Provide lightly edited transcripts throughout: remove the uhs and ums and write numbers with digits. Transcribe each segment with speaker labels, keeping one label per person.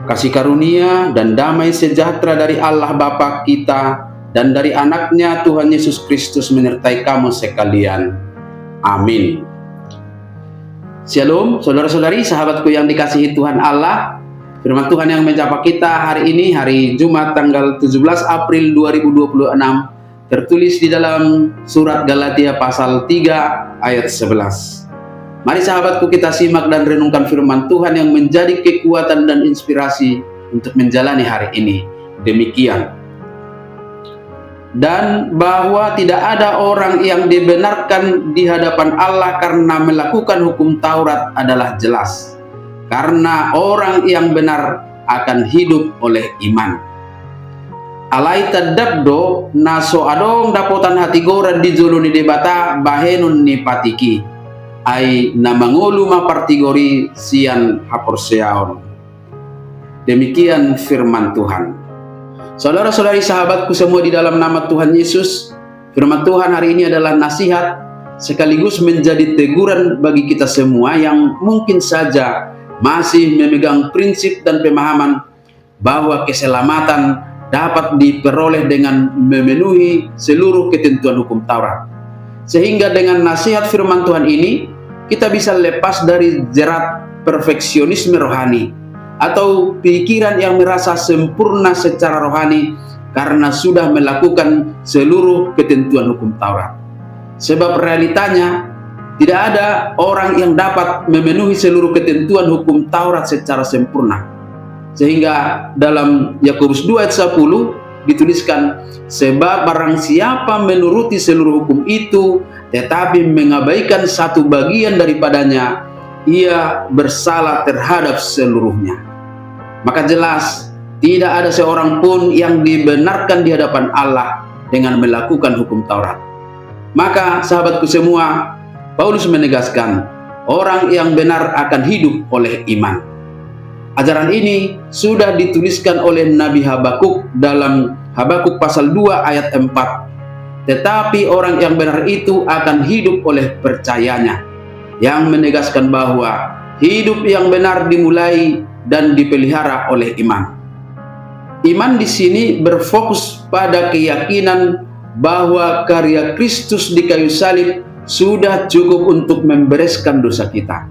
Speaker 1: Kasih karunia dan damai sejahtera dari Allah Bapa kita dan dari anaknya Tuhan Yesus Kristus menyertai kamu sekalian. Amin. Shalom saudara-saudari, sahabatku yang dikasihi Tuhan Allah. Firman Tuhan yang menyapa kita hari ini, hari Jumat tanggal 17 April 2026, tertulis di dalam surat Galatia pasal 3 ayat 11. Mari sahabatku, kita simak dan renungkan firman Tuhan yang menjadi kekuatan dan inspirasi untuk menjalani hari ini. Demikian. Dan bahwa tidak ada orang yang dibenarkan di hadapan Allah karena melakukan hukum Taurat adalah jelas. Karena orang yang benar akan hidup oleh iman. Alai tadabdo naso adong dapotan hati gora di juluni debata bahenun ni patiki. Ai namangulu mapartigori sian haporseaon. Demikian firman Tuhan. Saudara-saudari, sahabatku semua di dalam nama Tuhan Yesus, firman Tuhan hari ini adalah nasihat sekaligus menjadi teguran bagi kita semua yang mungkin saja masih memegang prinsip dan pemahaman bahwa keselamatan dapat diperoleh dengan memenuhi seluruh ketentuan hukum Taurat. Sehingga dengan nasihat firman Tuhan ini, kita bisa lepas dari jerat perfeksionisme rohani atau pikiran yang merasa sempurna secara rohani karena sudah melakukan seluruh ketentuan hukum Taurat. Sebab realitanya, tidak ada orang yang dapat memenuhi seluruh ketentuan hukum Taurat secara sempurna. Sehingga dalam Yakobus 2 ayat 10 dituliskan, sebab barang siapa menuruti seluruh hukum itu tetapi mengabaikan satu bagian daripadanya, ia bersalah terhadap seluruhnya. Maka jelas tidak ada seorang pun yang dibenarkan di hadapan Allah dengan melakukan hukum Taurat. Maka sahabatku semua, Paulus menegaskan orang yang benar akan hidup oleh iman. Ajaran ini sudah dituliskan oleh Nabi Habakuk dalam Habakuk pasal 2 ayat 4. Tetapi orang yang benar itu akan hidup oleh percayanya, yang menegaskan bahwa hidup yang benar dimulai dan dipelihara oleh iman. Iman di sini berfokus pada keyakinan bahwa karya Kristus di kayu salib sudah cukup untuk membereskan dosa kita.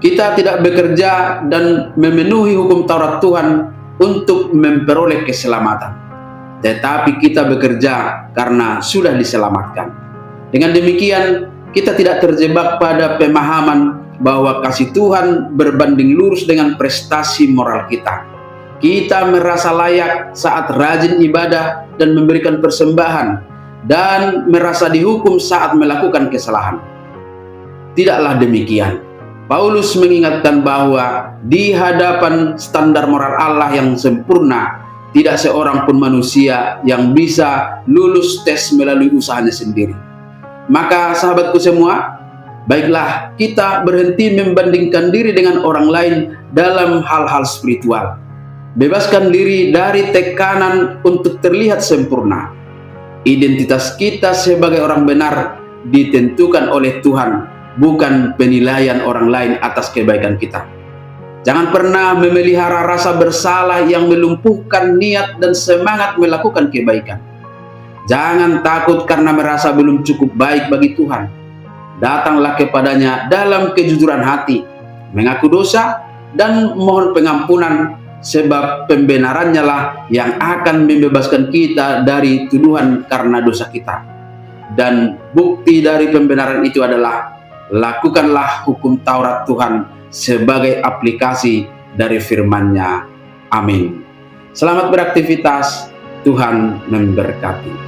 Speaker 1: Kita tidak bekerja dan memenuhi hukum Taurat Tuhan untuk memperoleh keselamatan, tetapi kita bekerja karena sudah diselamatkan. Dengan demikian, kita tidak terjebak pada pemahaman bahwa kasih Tuhan berbanding lurus dengan prestasi moral kita. Kita merasa layak saat rajin ibadah dan memberikan persembahan, dan merasa dihukum saat melakukan kesalahan. Tidaklah demikian. Paulus mengingatkan bahwa di hadapan standar moral Allah yang sempurna, tidak seorang pun manusia yang bisa lulus tes melalui usahanya sendiri. Maka sahabatku semua, baiklah kita berhenti membandingkan diri dengan orang lain dalam hal-hal spiritual. Bebaskan diri dari tekanan untuk terlihat sempurna. Identitas kita sebagai orang benar ditentukan oleh Tuhan, bukan penilaian orang lain atas kebaikan kita. Jangan pernah memelihara rasa bersalah yang melumpuhkan niat dan semangat melakukan kebaikan. Jangan takut karena merasa belum cukup baik bagi Tuhan. Datanglah kepadanya dalam kejujuran hati, mengaku dosa dan mohon pengampunan, sebab pembenarannya lah yang akan membebaskan kita dari tuduhan karena dosa kita. Dan bukti dari pembenaran itu adalah lakukanlah hukum Taurat Tuhan sebagai aplikasi dari firman-Nya. Amin. Selamat beraktivitas. Tuhan memberkati.